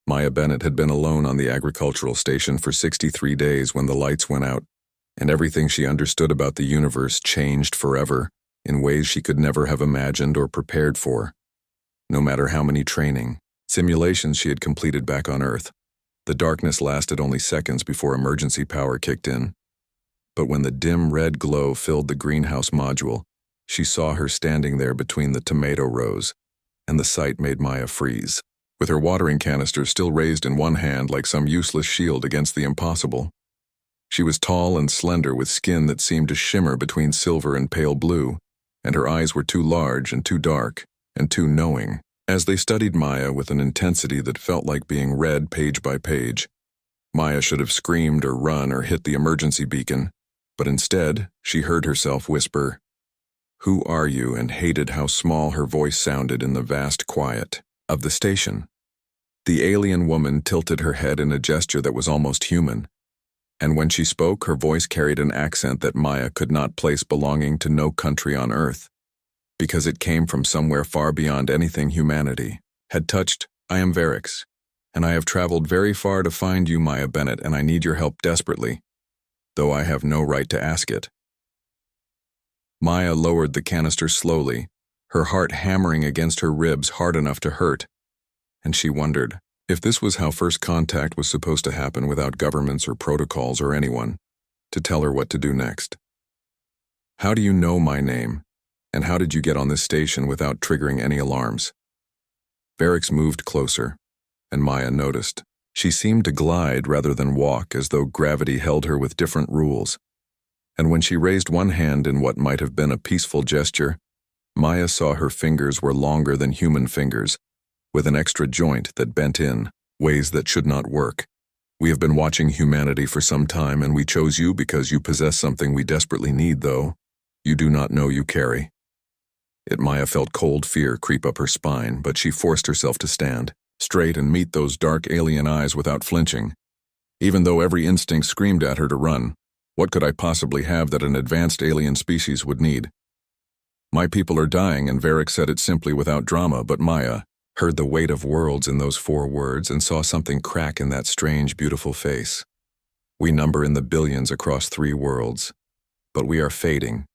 Maya Bennett had been alone on the agricultural station for 63 days when the lights went out, and everything she understood about the universe changed forever in ways she could never have imagined or prepared for. No matter how many training, simulations she had completed back on Earth, the darkness lasted only seconds before emergency power kicked in. But when the dim red glow filled the greenhouse module, she saw her standing there between the tomato rows, and the sight made Maya freeze. With her watering canister still raised in one hand like some useless shield against the impossible. She was tall and slender with skin that seemed to shimmer between silver and pale blue, and her eyes were too large and too dark and too knowing. As they studied Maya with an intensity that felt like being read page by page, Maya should have screamed or run or hit the emergency beacon, but instead she heard herself whisper, "Who are you?" and hated how small her voice sounded in the vast quiet of the station. The alien woman tilted her head in a gesture that was almost human, and when she spoke, her voice carried an accent that Maya could not place belonging to no country on Earth, because it came from somewhere far beyond anything humanity had touched. "I am Varix, and I have traveled very far to find you, Maya Bennett, and I need your help desperately, though I have no right to ask it." Maya lowered the canister slowly, her heart hammering against her ribs hard enough to hurt, and she wondered if this was how first contact was supposed to happen without governments or protocols or anyone to tell her what to do next. "How do you know my name, and how did you get on this station without triggering any alarms?" Varix moved closer, and Maya noticed. She seemed to glide rather than walk, as though gravity held her with different rules. And when she raised one hand in what might have been a peaceful gesture, Maya saw her fingers were longer than human fingers, with an extra joint that bent in ways that should not work. "We have been watching humanity for some time, and we chose you because you possess something we desperately need, though you do not know you carry." Maya felt cold fear creep up her spine, but she forced herself to stand straight and meet those dark alien eyes without flinching. Even though every instinct screamed at her to run, what could I possibly have that an advanced alien species would need? "My people are dying," and Varix said it simply without drama, but Maya heard the weight of worlds in those 4 words and saw something crack in that strange, beautiful face. "We number in the billions across 3 worlds, but we are fading,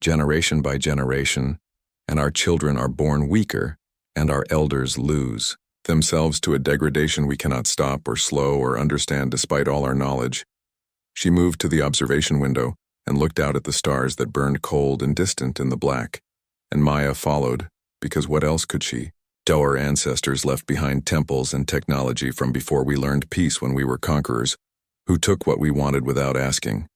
generation by generation, and our children are born weaker, and our elders lose themselves to a degradation we cannot stop or slow or understand despite all our knowledge." She moved to the observation window and looked out at the stars that burned cold and distant in the black, and Maya followed, because what else could she? Our ancestors left behind temples and technology from before we learned peace when we were conquerors, who took what we wanted without asking.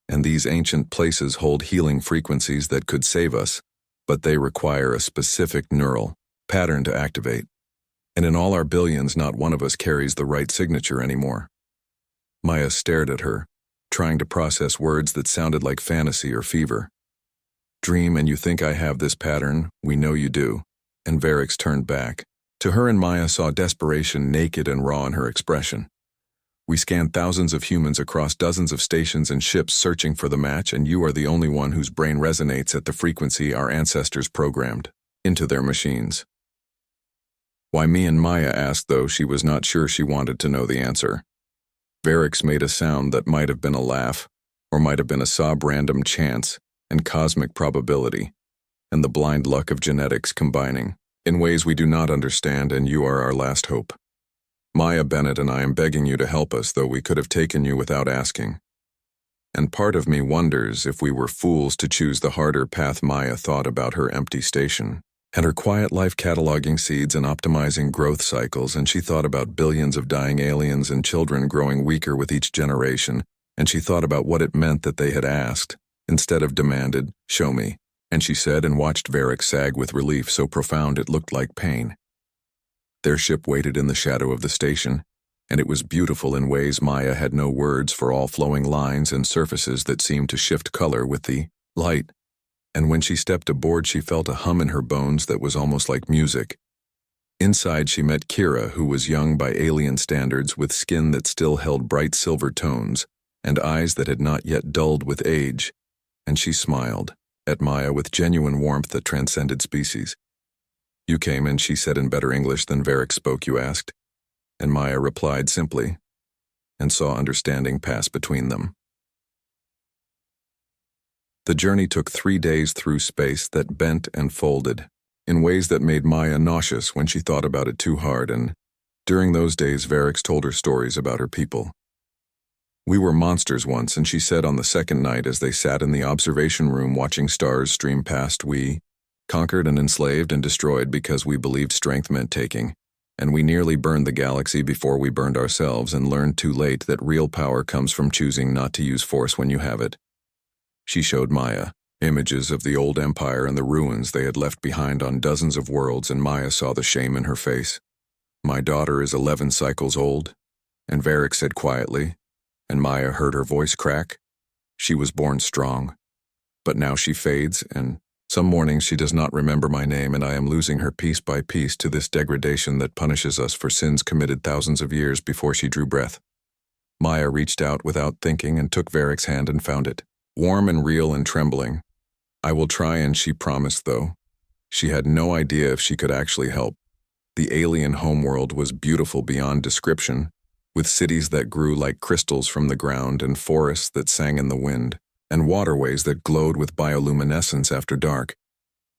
And these ancient places hold healing frequencies that could save us, but they require a specific neural pattern to activate. And in all our billions, not one of us carries the right signature anymore. Maya stared at her, trying to process words that sounded like fantasy or fever. "Dream and you think I have this pattern, we know you do." And Varix turned back. To her, and Maya saw desperation naked and raw in her expression. "We scanned thousands of humans across dozens of stations and ships searching for the match, and you are the only one whose brain resonates at the frequency our ancestors programmed into their machines." Why me, and Maya asked, though she was not sure she wanted to know the answer. Varix made a sound that might have been a laugh, or might have been a sob, random chance and cosmic probability, and the blind luck of genetics combining in ways we do not understand, and you are our last hope. Maya Bennett and I am begging you to help us, though we could have taken you without asking. And part of me wonders if we were fools to choose the harder path. Maya thought about her empty station and her quiet life, cataloging seeds and optimizing growth cycles, and she thought about billions of dying aliens and children growing weaker with each generation, and she thought about what it meant that they had asked, instead of demanded, "Show me." And she said and watched Varix sag with relief so profound it looked like pain. Their ship waited in the shadow of the station, and it was beautiful in ways Maya had no words for, all flowing lines and surfaces that seemed to shift color with the light. And when she stepped aboard, she felt a hum in her bones that was almost like music. Inside, she met Kira, who was young by alien standards, with skin that still held bright silver tones and eyes that had not yet dulled with age, and she smiled at Maya with genuine warmth that transcended species. "You came," and she said in better English than Varix spoke. "You asked." And Maya replied simply, and saw understanding pass between them. The journey took 3 days through space that bent and folded, in ways that made Maya nauseous when she thought about it too hard, and during those days Varix told her stories about her people. We were monsters once, and she said on the second night as they sat in the observation room watching stars stream past, we conquered and enslaved and destroyed because we believed strength meant taking, and we nearly burned the galaxy before we burned ourselves and learned too late that real power comes from choosing not to use force when you have it. She showed Maya images of the old empire and the ruins they had left behind on dozens of worlds, and Maya saw the shame in her face. My daughter is 11 cycles old, and Varix said quietly, and Maya heard her voice crack. She was born strong, but now she fades, and some mornings she does not remember my name, and I am losing her piece by piece to this degradation that punishes us for sins committed thousands of years before she drew breath. Maya reached out without thinking and took Varix's hand and found it, warm and real and trembling. I will try, and she promised, though. She had no idea if she could actually help. The alien homeworld was beautiful beyond description, with cities that grew like crystals from the ground and forests that sang in the wind, and waterways that glowed with bioluminescence after dark.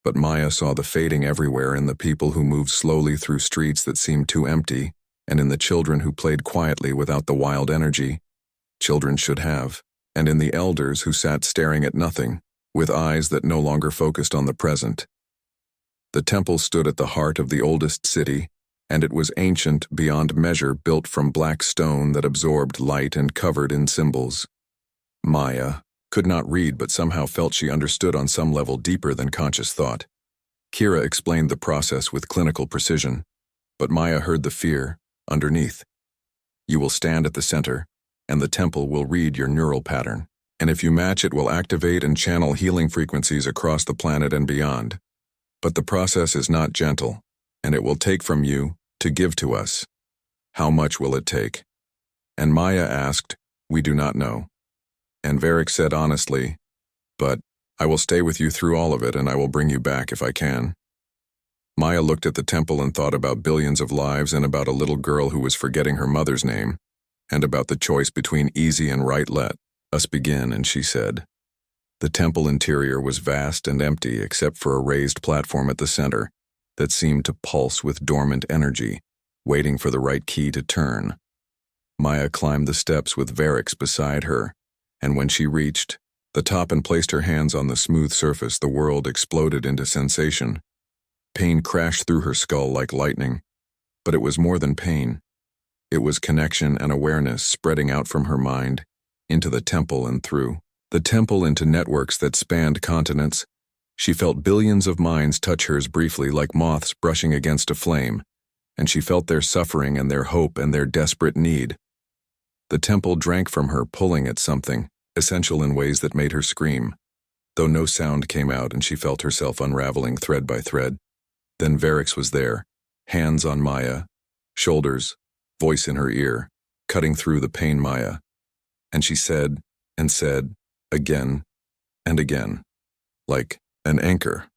But Maya saw the fading everywhere in the people who moved slowly through streets that seemed too empty, and in the children who played quietly without the wild energy children should have, and in the elders who sat staring at nothing, with eyes that no longer focused on the present. The temple stood at the heart of the oldest city, and it was ancient beyond measure, built from black stone that absorbed light and covered in symbols. Maya could not read, but somehow felt she understood on some level deeper than conscious thought. Kira explained the process with clinical precision, but Maya heard the fear underneath. You will stand at the center, and the temple will read your neural pattern, and if you match it will activate and channel healing frequencies across the planet and beyond. But the process is not gentle, and it will take from you to give to us. How much will it take? And Maya asked, we do not know. And Varix said honestly, but I will stay with you through all of it, and I will bring you back if I can. Maya looked at the temple and thought about billions of lives, and about a little girl who was forgetting her mother's name, and about the choice between easy and right. Let us begin, and she said. The temple interior was vast and empty except for a raised platform at the center that seemed to pulse with dormant energy, waiting for the right key to turn. Maya climbed the steps with Varix beside her, and when she reached the top and placed her hands on the smooth surface, the world exploded into sensation. Pain crashed through her skull like lightning, but it was more than pain. It was connection and awareness spreading out from her mind, into the temple and through the temple into networks that spanned continents. She felt billions of minds touch hers briefly like moths brushing against a flame, and she felt their suffering and their hope and their desperate need. The temple drank from her, pulling at something essential in ways that made her scream, though no sound came out, and she felt herself unraveling thread by thread. Then Varix was there, hands on Maya, shoulders, voice in her ear, cutting through the pain. Maya. And she said, and said, again and again, like an anchor,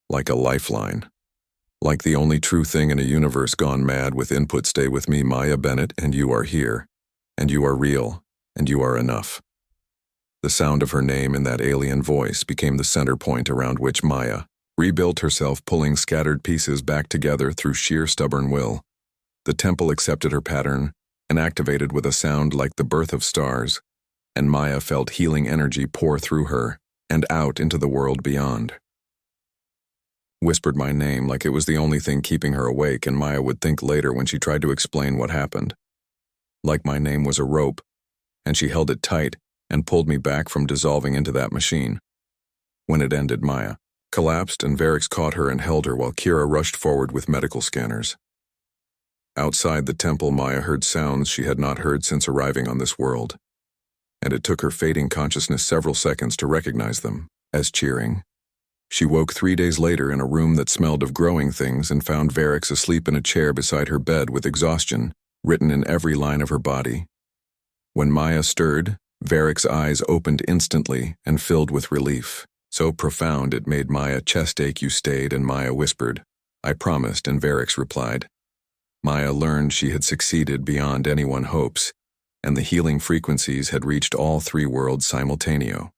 like a lifeline, like the only true thing in a universe gone mad with input. Stay with me, Maya Bennett, and you are here, and you are real, and you are enough. The sound of her name in that alien voice became the center point around which Maya rebuilt herself, pulling scattered pieces back together through sheer stubborn will. The temple accepted her pattern and activated with a sound like the birth of stars, and Maya felt healing energy pour through her and out into the world beyond. Whispered my name like it was the only thing keeping her awake, and Maya would think later when she tried to explain what happened. Like my name was a rope, and she held it tight and pulled me back from dissolving into that machine. When it ended, Maya collapsed, and Varix caught her and held her while Kira rushed forward with medical scanners. Outside the temple, Maya heard sounds she had not heard since arriving on this world, and it took her fading consciousness several seconds to recognize them as cheering. She woke 3 days later in a room that smelled of growing things and found Varix asleep in a chair beside her bed with exhaustion written in every line of her body. When Maya stirred, Varix's eyes opened instantly and filled with relief, so profound it made Maya's chest ache. You stayed, and Maya whispered, I promised, and Varix replied, Maya learned she had succeeded beyond anyone's hopes, and the healing frequencies had reached all three worlds simultaneously.